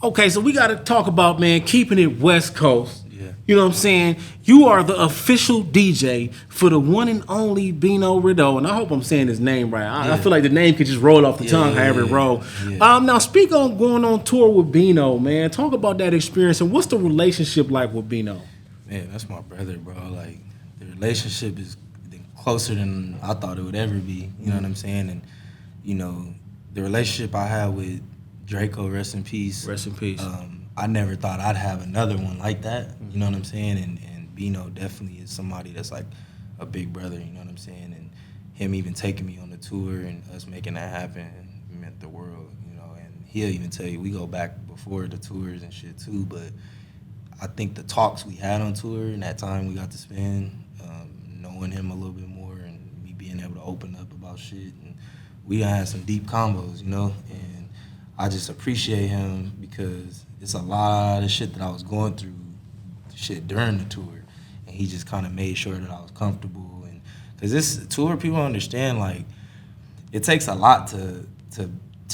Okay, so we got to talk about, man, keeping it West Coast. Yeah. You know what I'm saying? You are the official DJ for the one and only Bino Rideaux, and I hope I'm saying his name right. I feel like the name could just roll off the tongue however it roll. Yeah. Now, speak on going on tour with Bino, man. Talk about that experience, and what's the relationship like with Bino? Man, that's my brother, bro. Like, the relationship is closer than I thought it would ever be. You know what I'm saying? And, you know, the relationship I had with Drakeo, rest in peace. Rest in peace. I never thought I'd have another one like that. You know what I'm saying? And Bino definitely is somebody that's like a big brother. You know what I'm saying? And him even taking me on the tour and us making that happen meant the world. You know, and he'll even tell you we go back before the tours and shit too. But I think the talks we had on tour and that time we got to spend, knowing him a little bit more and me being able to open up about shit, and we had some deep combos, you know. And I just appreciate him because it's a lot of shit that I was going through, shit during the tour, and he just kind of made sure that I was comfortable. And because this tour, people understand, like, it takes a lot to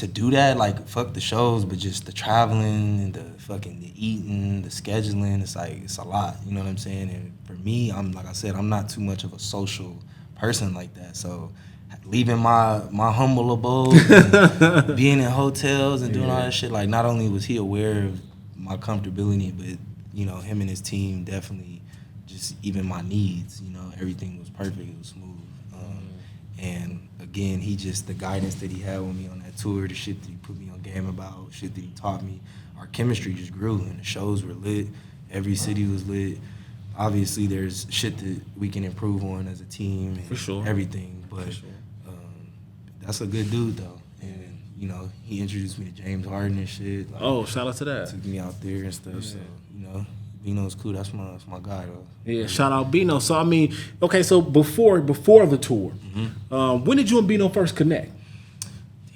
do that. Like, fuck the shows, but just the traveling and the eating, the scheduling, it's like, it's a lot, you know what I'm saying? And for me, like I said, I'm not too much of a social person like that. So leaving my humble abode and being in hotels and doing all that shit, like, not only was he aware of my comfortability, but, you know, him and his team definitely just even my needs, you know, everything was perfect, it was smooth. And again, he just, the guidance that he had with me on that tour, the shit that he put me on game about, shit that he taught me, our chemistry just grew and the shows were lit, every city was lit. Obviously, there's shit that we can improve on as a team and For sure. everything, but For sure. That's a good dude though. And, you know, he introduced me to James Harden and shit. Like, Oh, shout out to that. took me out there and stuff, so, you know, Bino's cool. That's my guy though. Yeah, shout out Bino. So I mean, okay, so before the tour, when did you and Bino first connect?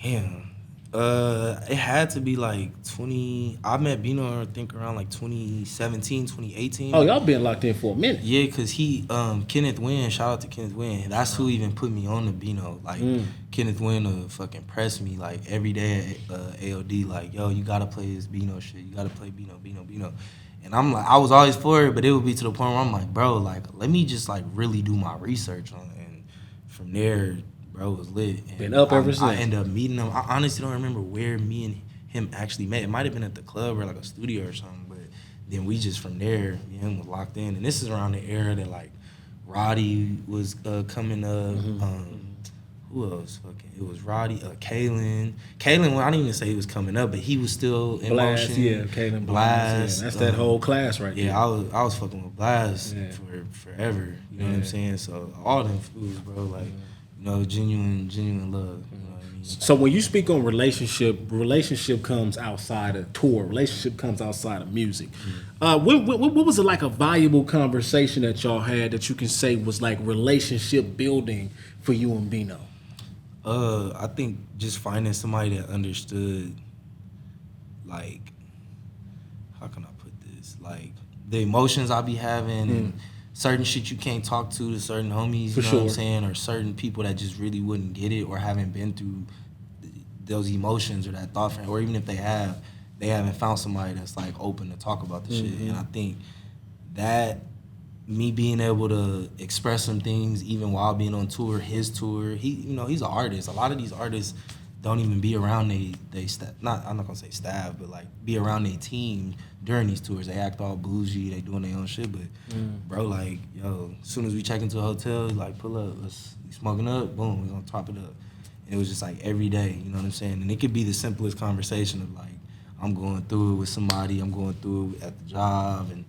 Damn. It had to be like I met Bino, I think, around like 2017, 2018. Oh, y'all been locked in for a minute. Yeah, because he, Kenneth Wynn, shout out to Kenneth Wynn. That's who even put me on the Bino. Like, Kenneth Wynn fucking press me like every day at AOD, like, yo, you gotta play this Bino shit. You gotta play Bino. And I'm like, I was always for it, but it would be to the point where I'm like, bro, like, let me just like really do my research on it. And from there, bro, it was lit. And been up ever since. I ended up meeting him. I honestly don't remember where me and him actually met. It might have been at the club or like a studio or something, but then we just from there, me and him was locked in. And this is around the era that like Roddy was coming up. Who else? It was Roddy, Kalen. Kalen, well, I didn't even say he was coming up, but he was still in Blast, motion. yeah, Kalen Blast. Yeah, that's that whole class right there. Yeah, I was fucking with Blast for forever. You know what I'm saying? So all them fools, bro, like, you know, genuine love. You know what I mean? So when you speak on relationship comes outside of tour. Relationship comes outside of music. What was it like a valuable conversation that y'all had that you can say was like relationship building for you and Bino? I think just finding somebody that understood, like, how can I put this? Like, the emotions I be having and certain shit you can't talk to certain homies, you know what I'm saying? Or certain people that just really wouldn't get it or haven't been through those emotions or that thought frame. Or even if they have, they haven't found somebody that's, like, open to talk about the shit. And I think that me being able to express some things even while being on tour, his tour, he's an artist. A lot of these artists don't even be around they staff. I'm not gonna say staff, but like be around their team during these tours. They act all bougie, they doing their own shit, but bro, like, yo, as soon as we check into a hotel, like, pull up, let's smoking up, boom, we're gonna top it up. And it was just like every day, you know what I'm saying? And it could be the simplest conversation of like, I'm going through it with somebody, I'm going through it at the job, and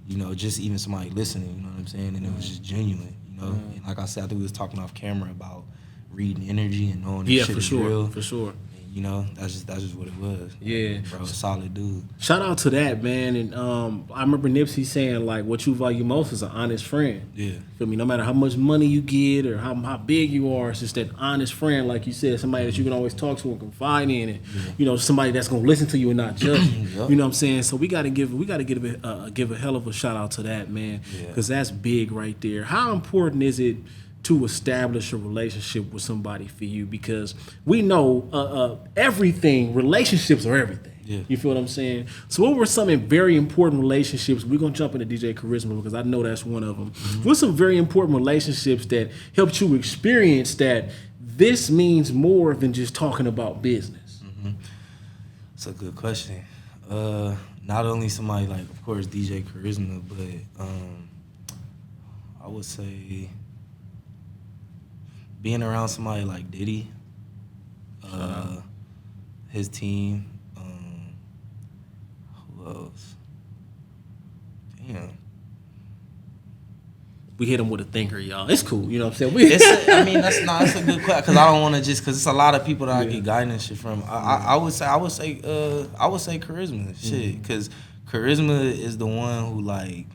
you know, just even somebody listening, you know what I'm saying? And it was just genuine, you know? And like I said, I think we was talking off camera about reading energy and knowing that shit is real. For sure. And, you know, that's just what it was. Yeah. Bro, a solid dude. Shout out to that, man. And I remember Nipsey saying, like, what you value most is an honest friend. Yeah. Feel me? No matter how much money you get or how big you are, it's just that honest friend, like you said, somebody that you can always talk to and confide in, and you know, somebody that's gonna listen to you and not judge you. You know what I'm saying? So we gotta give a hell of a shout out to that, man, because that's big right there. How important is it to establish a relationship with somebody for you? Because we know relationships are everything. Yeah. You feel what I'm saying? So what were some very important relationships? We're going to jump into DJ Carisma because I know that's one of them. What's some very important relationships that helped you experience that this means more than just talking about business? That's a good question. Not only somebody like, of course, DJ Carisma, but I would say being around somebody like Diddy, his team. Who else? Damn. We hit him with a thinker, y'all. It's cool, you know what I'm saying? That's a good question because I don't want to just because it's a lot of people that I get guidance shit from. I would say Carisma, shit, because Carisma is the one who like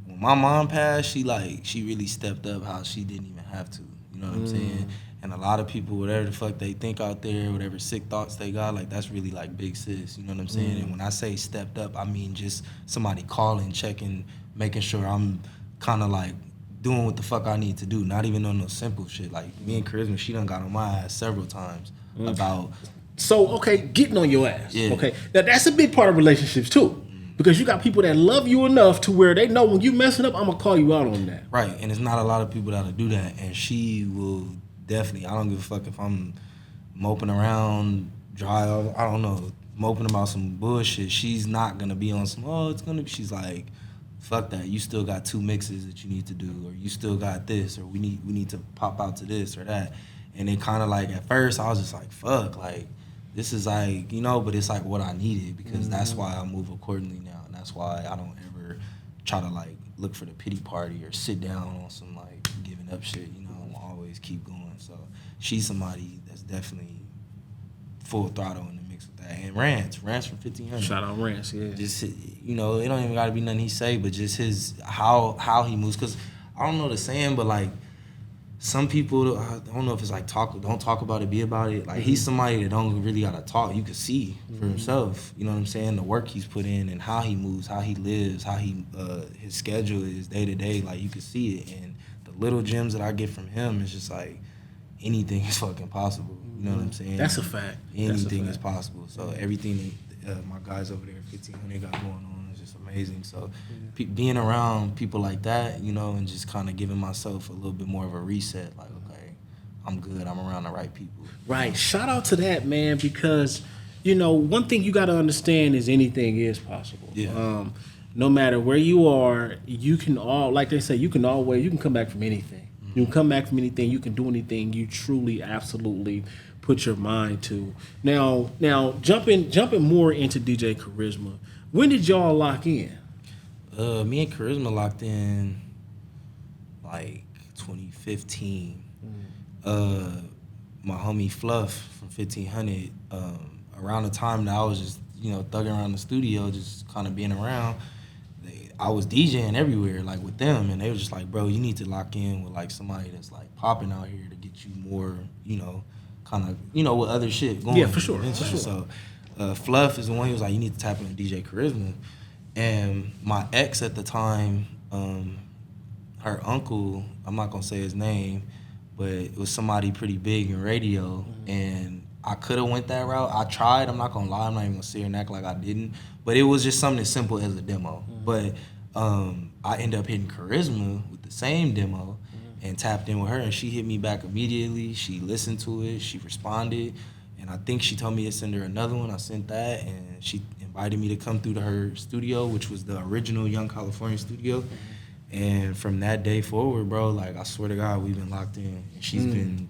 when my mom passed, she really stepped up how she didn't even have to. You know what I'm saying? And a lot of people, whatever the fuck they think out there, whatever sick thoughts they got, like that's really like big sis. You know what I'm saying? And when I say stepped up, I mean just somebody calling, checking, making sure I'm kind of like doing what the fuck I need to do. Not even on no simple shit. Like me and Carisma, she done got on my ass several times about. So, okay, getting on your ass. Yeah. Okay, now that's a big part of relationships too. Because you got people that love you enough to where they know when you messing up, I'm going to call you out on that. Right, and it's not a lot of people that'll do that. And she will definitely, I don't give a fuck if I'm moping around, I don't know, moping about some bullshit. She's not going to be on some, she's like, fuck that. You still got 2 mixes that you need to do, or you still got this, or we need to pop out to this or that. And it kind of like, at first, I was just like, fuck, like, this is like, but it's like what I needed because that's why I move accordingly now. And that's why I don't ever try to like look for the pity party or sit down on some like giving up shit, I'm always keep going. So she's somebody that's definitely full throttle in the mix with that. And Rance from 1500. Shout out Rance, yeah. Just, it don't even got to be nothing he say, but just his, how he moves. Because I don't know the saying, but like, some people, I don't know if it's like don't talk about it, be about it. Like he's somebody that don't really gotta talk. You can see for himself. You know what I'm saying? The work he's put in and how he moves, how he lives, how he his schedule is day to day. Like you can see it. And the little gems that I get from him is just like anything is fucking possible. You know what I'm saying? That's a fact. Anything is possible. So everything that my guys over there at 1500 got going on is just amazing. So being around people like that, and just kind of giving myself a little bit more of a reset, like, okay, I'm good. I'm around the right people. Right. Shout out to that, man, because, one thing you got to understand is anything is possible. Yeah. No matter where you are, you can like they say, you can come back from anything. You can come back from anything. You can do anything you truly, absolutely put your mind to. Now, jumping more into DJ Carisma, when did y'all lock in? Me and Carisma locked in like 2015. My homie Fluff from 1500, around the time that I was just, thugging around the studio, just kind of being around, I was DJing everywhere, like with them, and they were just like, bro, you need to lock in with like somebody that's like popping out here to get you more, kind of, with other shit going. Yeah, for sure. So Fluff is the one who was like, you need to tap into DJ Carisma. And my ex at the time, her uncle, I'm not going to say his name, but it was somebody pretty big in radio. And I could have went that route. I tried. I'm not going to lie. I'm not even going to sit here and act like I didn't. But it was just something as simple as a demo. But I ended up hitting Carisma with the same demo and tapped in with her. And she hit me back immediately. She listened to it. She responded. And I think she told me to send her another one. I sent that. And she invited me to come through to her studio, which was the original Young California studio. And from that day forward, bro, like, I swear to God, we've been locked in. And she's been,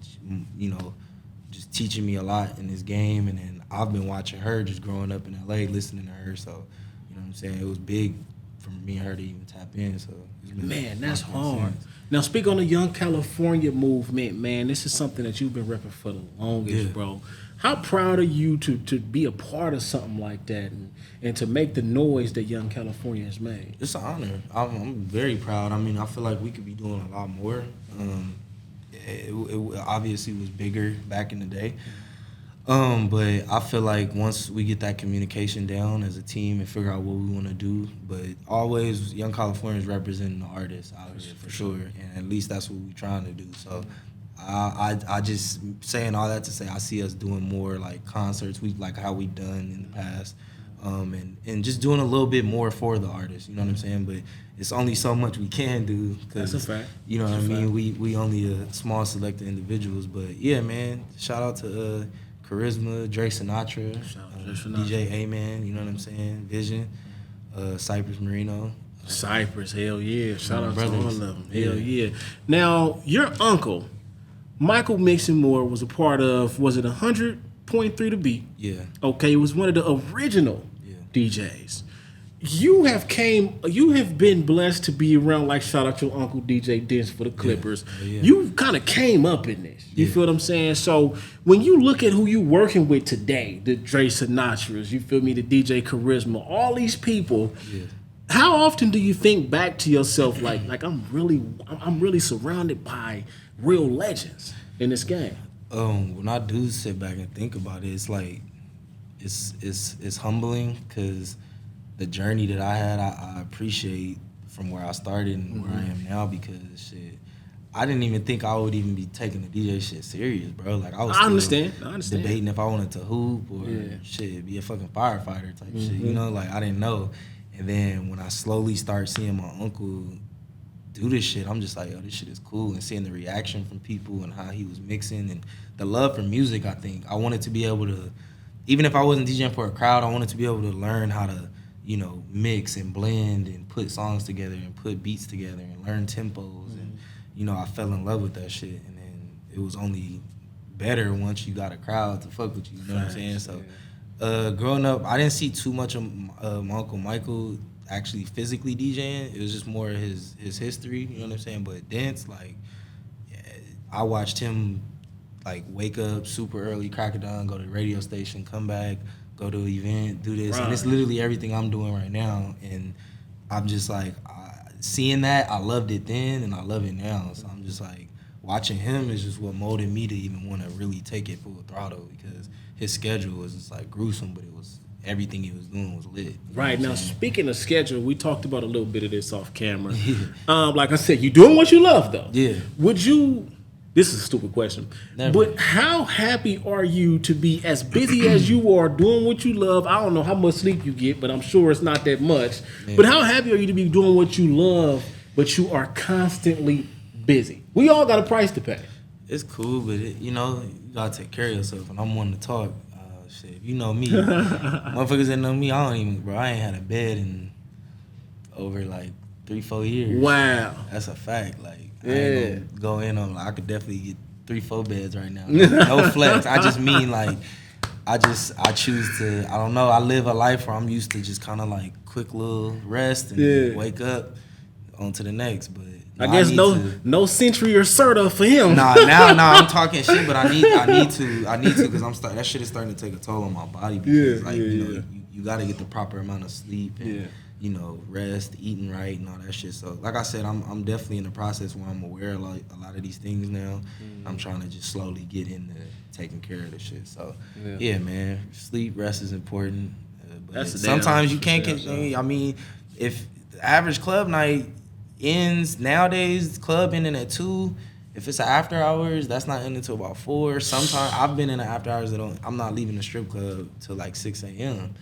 just teaching me a lot in this game. And then I've been watching her just growing up in LA, listening to her. So, you know what I'm saying? It was big for me and her to even tap in. So, man, that's hard. Now, speak on the Young California movement, man. This is something that you've been repping for the longest, bro. How proud are you to be a part of something like that and to make the noise that Young California has made? It's an honor. I'm very proud. I mean, I feel like we could be doing a lot more. It obviously was bigger back in the day. But I feel like once we get that communication down as a team and figure out what we want to do, but always Young California is representing the artists out here for sure. And at least that's what we're trying to do. So I just saying all that to say I see us doing more like concerts, like how we've done in the past, and just doing a little bit more for the artists. You know what I'm saying? But it's only so much we can do because That's a fact. you know what I mean. We only a small select of individuals. But yeah, man, shout out to Carisma, Drake Sinatra, DJ A-Man. You know what I'm saying? Vision, Cypress Marino. Cypress, hell yeah. Shout out brothers. to all of them. Hell yeah. Now, your uncle, Michael Mixon Moore, was a part of, was it 100.3 The Beat? Yeah. Okay, it was one of the original DJs. You have been blessed to be around, like, shout out your uncle DJ Dents for the Clippers. Yeah. You kind of came up in this. You feel what I'm saying? So when you look at who you working with today, the Dre Sinatras, you feel me, the DJ Carisma, all these people, how often do you think back to yourself like I'm really surrounded by real legends in this game? When I do sit back and think about it, it's like it's humbling because the journey that I had, I appreciate from where I started and where I am now because shit, I didn't even think I would even be taking the DJ shit serious, bro. Like I was understand debating if I wanted to hoop or shit, be a fucking firefighter type shit. You know, like I didn't know. And then when I slowly start seeing my uncle do this shit, I'm just like, yo, this shit is cool. And seeing the reaction from people and how he was mixing and the love for music, I think. I wanted to be able to, even if I wasn't DJing for a crowd, I wanted to be able to learn how to, you know, mix and blend and put songs together and put beats together and learn tempos. And, you know, I fell in love with that shit. And then it was only better once you got a crowd to fuck with you. You know what I'm saying? So. Growing up, I didn't see too much of my Uncle Michael actually physically DJing. It was just more of his history, you know what I'm saying? But dance, like, I watched him, like, wake up super early, crack it down, go to the radio station, come back, go to an event, do this. Right. And it's literally everything I'm doing right now. And I'm just, like, seeing that, I loved it then, and I love it now. So I'm just, like, watching him is just what molded me to even want to really take it full throttle because his schedule was just like gruesome, but it was everything he was doing was lit. Right. Now, speaking of schedule, we talked about a little bit of this off camera. Like I said, you're doing what you love, though. Yeah. Would you, this is a stupid question, Never. But how happy are you to be as busy as you are doing what you love? I don't know how much sleep you get, but I'm sure it's not that much. Yeah. But how happy are you to be doing what you love, but you are constantly busy? We all got a price to pay. It's cool, but you know, you gotta take care of yourself. And I'm one to talk. Shit, if you know me, motherfuckers that know me, I ain't had a bed in over like 3-4 years. Wow, that's a fact. Like, I ain't gonna go in on. Like, I could definitely get 3-4 beds right now. No flex. I just mean like, I choose to. I don't know. I live a life where I'm used to just kind of like quick little rest and wake up, on to the next. But I guess no Century or Serta for him. Nah, I'm talking shit, but I need to because that shit is starting to take a toll on my body because you got to get the proper amount of sleep and you know, rest, eating right, and all that shit. So like I said, I'm definitely in the process where I'm aware of like a lot of these things now. I'm trying to just slowly get into taking care of this shit. So yeah, man, sleep, rest is important. But sometimes you can't get. I mean, if the average club night ends nowadays, club ending at 2. If it's an after hours, that's not ending until about 4. Sometimes I've been in the after hours I'm not leaving the strip club till like 6 a.m.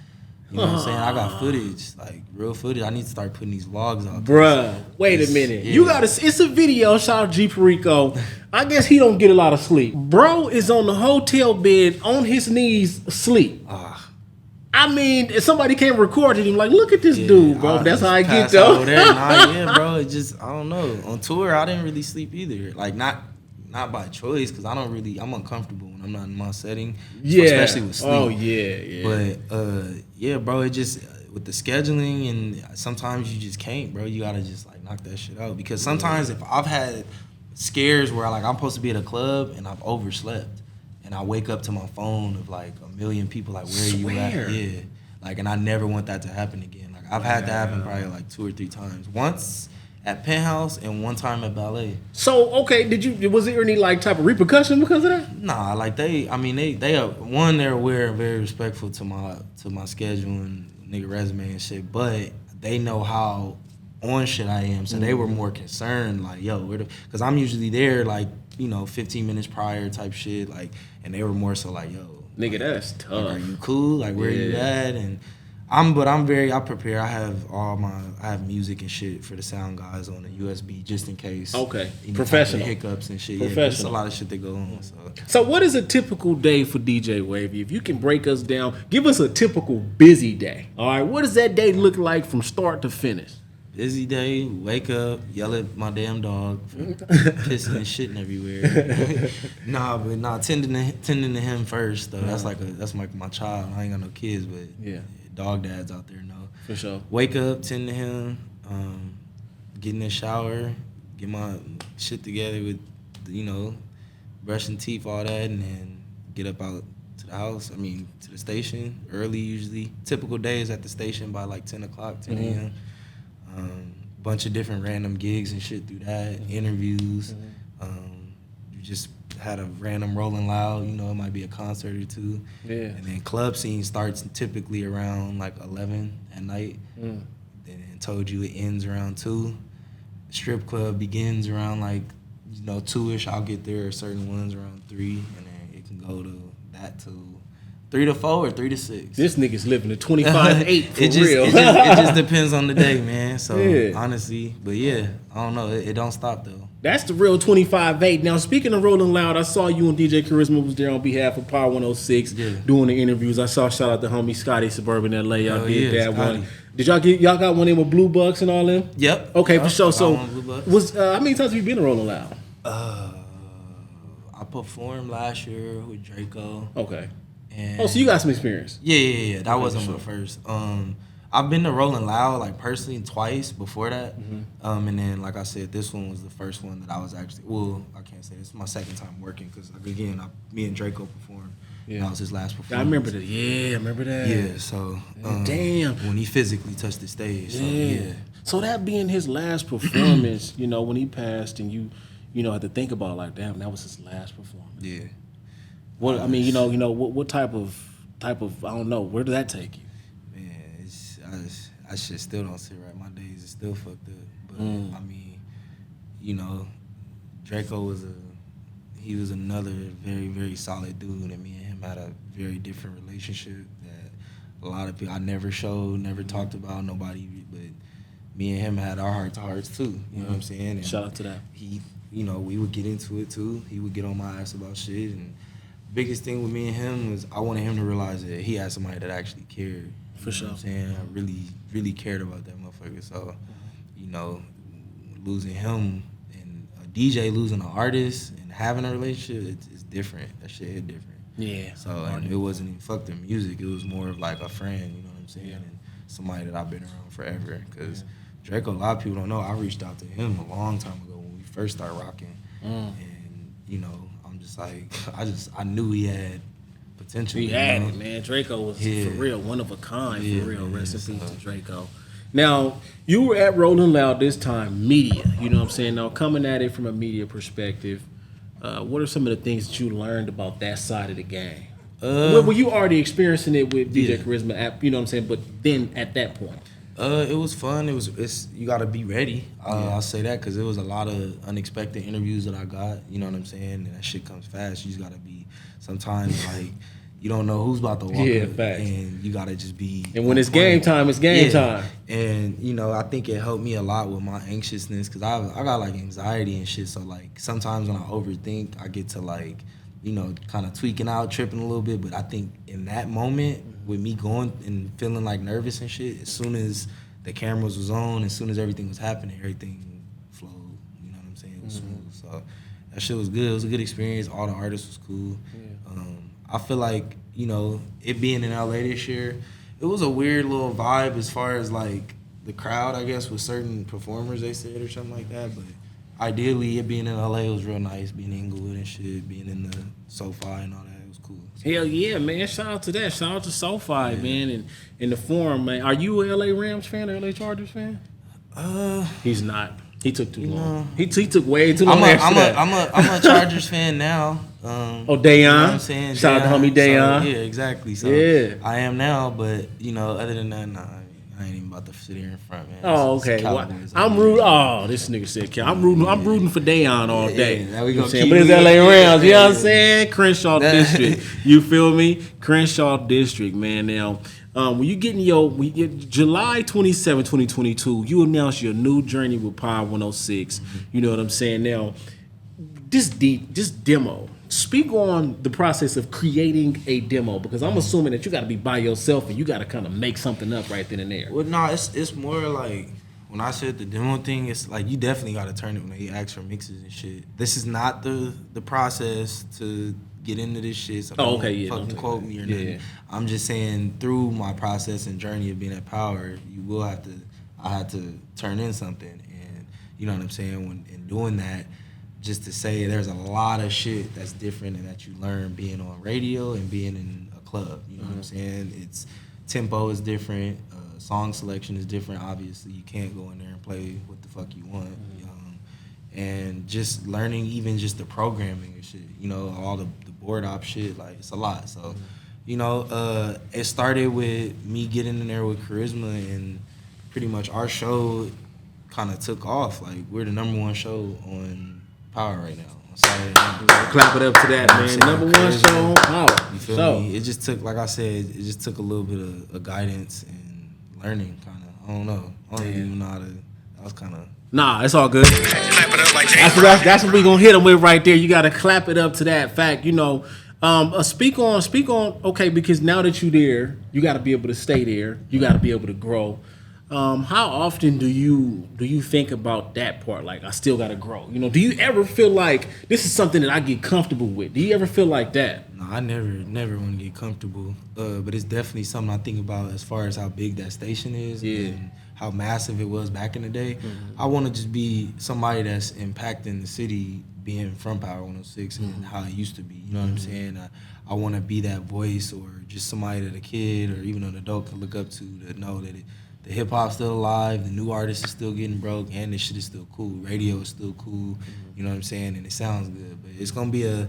You know what I'm saying? I got footage, like real footage. I need to start putting these vlogs out. Bruh, wait a minute. Yeah. You got it's a video. Shout out J.Brock. I guess he don't get a lot of sleep. Bro is on the hotel bed on his knees asleep. I mean, if somebody can't record it, I'm like, look at this dude, bro. That's how I get though. Over there. Nah, bro. It just, I don't know. On tour, I didn't really sleep either. Like, not by choice, because I'm uncomfortable when I'm not in my setting. Yeah. Especially with sleep. Oh, yeah. But, bro, it just, with the scheduling, and sometimes you just can't, bro. You got to just, like, knock that shit out. Because sometimes if I've had scares where, like, I'm supposed to be at a club and I've overslept, and I wake up to my phone of like 1 million people like, where are you at? Yeah. Like, and I never want that to happen again. Like, I've had that happen probably like 2 or 3 times. Once at Penthouse and one time at Ballet. So, okay, was there any like type of repercussion because of that? Nah, like they are, one, they're aware and very respectful to my schedule and nigga resume and shit, but they know how on shit I am. So they were more concerned, like, yo, because I'm usually there like 15 minutes prior type shit. Like, and they were more so like, yo, Nigga, like, that's tough. Like, are you cool? Like, where you at? And I prepare. I have music and shit for the sound guys on the USB just in case. Okay. Any Professional. type of hiccups and shit. Yeah, Professional. there's a lot of shit that go on. So what is a typical day for DJ Wavy? If you can break us down, give us a typical busy day. All right, what does that day look like from start to finish? Busy day, wake up, yell at my damn dog for pissing and shitting everywhere. Tending to him first though. That's like my child. I ain't got no kids, but yeah, dog dads out there know. For sure. Wake up, tend to him, get in the shower, get my shit together with, brushing teeth, all that, and then get up out to the house. To the station early usually. Typical days at the station by like 10 o'clock, 10 a.m. Bunch of different random gigs and shit through that, interviews. You just had a random Rolling Loud, it might be a concert or two. Yeah. And then club scene starts typically around like 11 at night. Then told you it ends around 2. Strip club begins around like, 2-ish. I'll get there, certain ones around 3, and then it can go to that to 3 to 4 or 3 to 6. This nigga's living a 25-8 for real. It just depends on the day, man. So yeah. Honestly, but yeah, I don't know. It don't stop though. That's the real 25-8. Now, speaking of Rolling Loud, I saw you and DJ Carisma was there on behalf of Power 106 doing the interviews. I saw shout out to homie Scotty Suburban LA. Y'all did that Scotty. One. Did y'all got one in with Blue Bucks and all them? Yep. Okay, for sure. So how many times have you been to Rolling Loud? I performed last year with Drakeo. Okay. And so you got some experience. Yeah. That wasn't my first. I've been to Rolling Loud like personally twice before that. And then like I said, this one was the first one that I was actually, I can't say this is my second time working because again, me and Drakeo performed. Yeah. That was his last performance. I remember that. Yeah, I remember that. Yeah, so damn. When he physically touched the stage. So, yeah. So that being his last performance, when he passed and you had to think about like, damn, that was his last performance. Yeah. What what type of I don't know, where did that take you? Man, I shit still don't sit right. My days are still fucked up. But Drakeo was another very, very solid dude, and me and him had a very different relationship that a lot of people I never showed, never talked about, nobody, but me and him had our heart to hearts too. You know what I'm saying? And shout out to that. He, we would get into it too. He would get on my ass about shit, and biggest thing with me and him was I wanted him to realize that he had somebody that actually cared. For sure. Know what I'm saying? I really, really cared about that motherfucker. So, losing him and a DJ losing an artist and having a relationship, it's different. That shit hit different. Yeah. So, and it wasn't even fuck the music. It was more of like a friend, you know what I'm saying? Yeah. And somebody that I've been around forever. Because Drakeo, a lot of people don't know, I reached out to him a long time ago when we first started rocking. And, I'm just like, I knew he had potential. He had it, man. Drakeo was for real, one of a kind, for real. Rest in peace to Drakeo. Now, you were at Rolling Loud this time, media. You know what I'm saying? Now, coming at it from a media perspective, what are some of the things that you learned about that side of the game? Were you already experiencing it with DJ Carisma, you know what I'm saying? But then at that point? It was fun. You got to be ready. I'll say that because it was a lot of unexpected interviews that I got. You know what I'm saying? And that shit comes fast. You just got to be sometimes like you don't know who's about to walk up, facts. And you got to just be. And when it's game time, it's game time. And I think it helped me a lot with my anxiousness because I got like anxiety and shit. So like sometimes when I overthink, I get to like kind of tweaking out, tripping a little bit. But I think in that moment, with me going and feeling like nervous and shit, as soon as the cameras was on, as soon as everything was happening, everything flowed. You know what I'm saying? It was smooth. So that shit was good. It was a good experience. All the artists was cool. Yeah. I feel like, it being in LA this year, it was a weird little vibe as far as like the crowd, I guess, with certain performers they said or something like that. But ideally, it being in LA was real nice, being in Inglewood and shit, being in the SoFi and all that. It was cool. Hell yeah, man. Shout out to that. Shout out to SoFi, man, and in the forum, man. Are you a LA Rams fan or LA Chargers fan? He's not. He took too long. He took way too long. I'm a Chargers fan now. Dayon. You know what I'm saying? Shout out to homie Dayon. So, yeah, exactly. So I am now, but other than that, nah. I ain't even about to sit here in front, man. Oh, okay. Well, I'm rooting. Oh, this nigga said, I'm rooting for Dayon all day. Yeah, we you know gonna keep but it's LA Rams. You know what I'm saying? Crenshaw District. You feel me? Crenshaw District, man. Now, when you get in July 27, 2022, you announce your new journey with Power 106. Mm-hmm. You know what I'm saying? Now, this demo. Speak on the process of creating a demo, because I'm assuming that you got to be by yourself and you got to kind of make something up right then and there. Well, no, it's more like when I said the demo thing, it's like you definitely got to turn it when they ask for mixes and shit. This is not the process to get into this shit. So fucking quote me or nothing. Yeah. I'm just saying through my process and journey of being at Power, I had to turn in something, and you know what I'm saying. When in doing that. Just to say there's a lot of shit that's different and that you learn being on radio and being in a club. You know what I'm saying? It's tempo is different, song selection is different. Obviously, you can't go in there and play what the fuck you want. And just learning even just the programming and shit. You know, all the board op shit. Like it's a lot. So, you know, it started with me getting in there with Carisma, and pretty much our show kind of took off. Like we're the #1 show on Power right now on Saturday night. Clap it up to that, man. #1 show on Power. You feel me? It just took, like I said, it just took a little bit of guidance and learning, kind of. I don't know. I don't even know how to. I was kind of. Nah, it's all good. Clap it up like J.Brock. That's what we gonna hit them with right there. You gotta clap it up to that fact. You know, speak on. Okay, because now that you're there, you gotta be able to stay there. You gotta be able to grow. How often do you think about that part? Like, I still gotta grow. You know, do you ever feel like this is something that I get comfortable with? Do you ever feel like that? No, I never want to get comfortable. But it's definitely something I think about as far as how big that station is and how massive it was back in the day. I want to just be somebody that's impacting the city, being from Power 106 and how it used to be. You know what I'm saying? I want to be that voice, or just somebody that a kid or even an adult can look up to know that the hip hop's still alive, the new artists is still getting broke, and this shit is still cool. Radio is still cool, you know what I'm saying? And it sounds good, but it's gonna be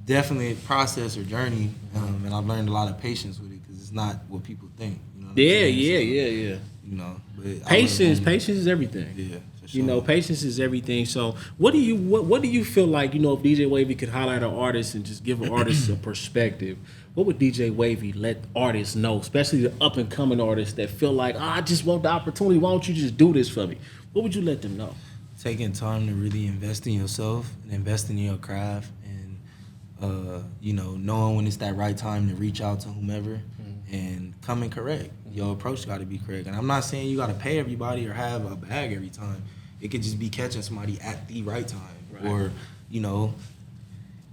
definitely a process or journey, and I've learned a lot of patience with it, because it's not what people think. You know what I'm saying? Yeah. You know, but patience is everything. Yeah. Sure. You know, patience is everything. So, what do you feel like? You know, if DJ Wavy could highlight an artist and just give an artist a perspective, what would DJ Wavy let artists know, especially the up and coming artists that feel like, I just want the opportunity. Why don't you just do this for me? What would you let them know? Taking time to really invest in yourself and invest in your craft, and you know, knowing when it's that right time to reach out to whomever and coming correct. Your approach got to be correct. And I'm not saying you got to pay everybody or have a bag every time. It could just be catching somebody at the right time. Or, you know,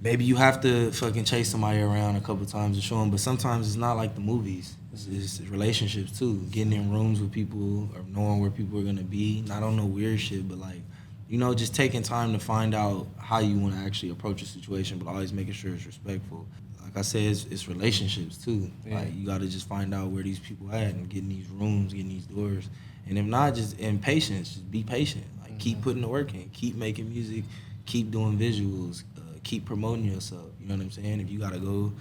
maybe you have to fucking chase somebody around a couple times to show them, but sometimes it's not like the movies. It's relationships too. Getting in rooms with people or knowing where people are going to be. Not on no weird shit, but like, you know, just taking time to find out how you want to actually approach a situation, but always making sure it's respectful. Like I said, it's relationships too. Yeah. Like, you got to just find out where these people at and get in these rooms, get in these doors. And if not, just in patience, just be patient. Like, keep putting the work in, keep making music, keep doing visuals, keep promoting yourself. You know what I'm saying? If you got to go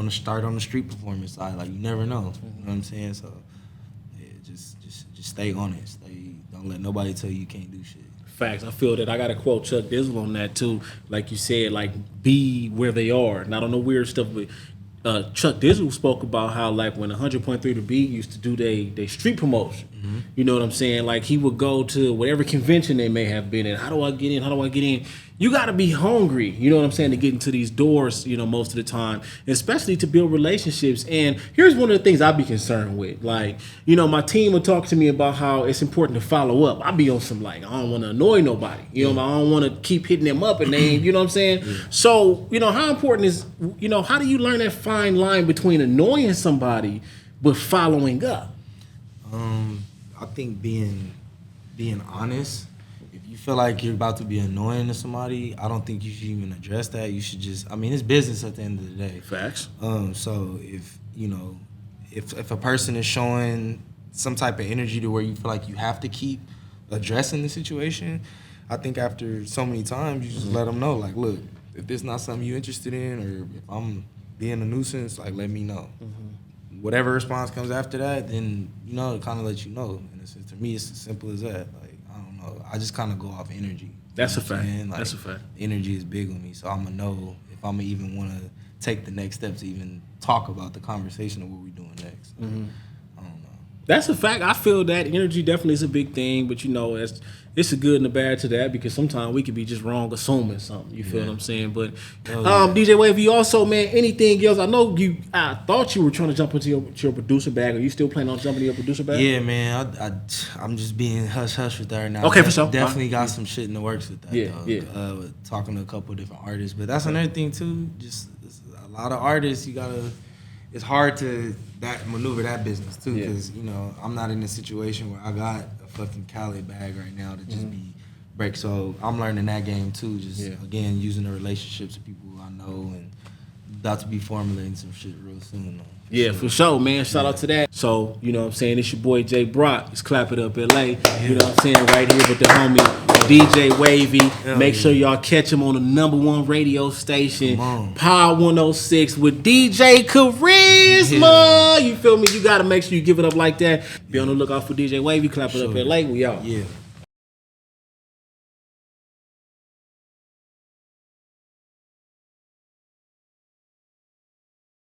start on the street performance side, like, you never know. You know what I'm saying? So, yeah, just stay on it. Don't let nobody tell you can't do shit. Facts. I feel that I got to quote Chuck Dizzle on that too. Like you said, like, be where they are. Not on the weird stuff, but Chuck Dizzle spoke about how, like, when 100.3 The Beat used to do they street promotion. You know what I'm saying? Like, he would go to whatever convention they may have been in. How do I get in? You got to be hungry, you know what I'm saying, to get into these doors, you know, most of the time, especially to build relationships. And here's one of the things I'd be concerned with. Like, you know, my team would talk to me about how it's important to follow up. I'd be on some, like, I don't want to annoy nobody. You know, I don't want to keep hitting them up and they, you know what I'm saying? So, you know, how important is, you know, how do you learn that fine line between annoying somebody but following up? I think being honest. If you feel like you're about to be annoying to somebody, I don't think you should even address that. You should just, I mean, it's business at the end of the day. Facts. So if, you know, if a person is showing some type of energy to where you feel like you have to keep addressing the situation, I think after so many times, you just let them know, like, look, if this not something you're interested in, or if I'm being a nuisance, like, let me know. whatever response comes after that, then you know, it kind of lets you know. And to me, it's as simple as that. Like, I don't know, I just kind of go off energy. That's a fact. Like, that's a fact. Energy is big on me, so I'm gonna know if I'm gonna even want to take the next step to even talk about the conversation of what we're doing next. I don't know. That's a fact. I feel that energy definitely is a big thing, but you know, it's a good and a bad to that, because sometimes we could be just wrong assuming something. You feel what I'm saying? But DJ Wavy, also, man, anything else? I know I thought you were trying to jump into your producer bag. Are you still planning on jumping to your producer bag? Yeah, man. I'm just being hush with that right now. Okay, for sure. Definitely got some shit in the works with that. Yeah. Talking to a couple of different artists, but that's another thing too. Just a lot of artists, it's hard to maneuver that business too, because you know, I'm not in a situation where I got a fucking Cali bag right now to just be break. So I'm learning that game too. Just again, using the relationships with people I know, and about to be formulating some shit real soon. For sure, man. Shout out to that. So, you know what I'm saying? It's your boy J.Brock. It's Clap It Up LA. You know what I'm saying? Right here with the homie DJ Wavy. Make sure y'all catch him on the #1 radio station, Power 106 with DJ Carisma. You feel me? You got to make sure you give it up like that. Be on the lookout for DJ Wavy. Clap It Up LA. We out. Yeah.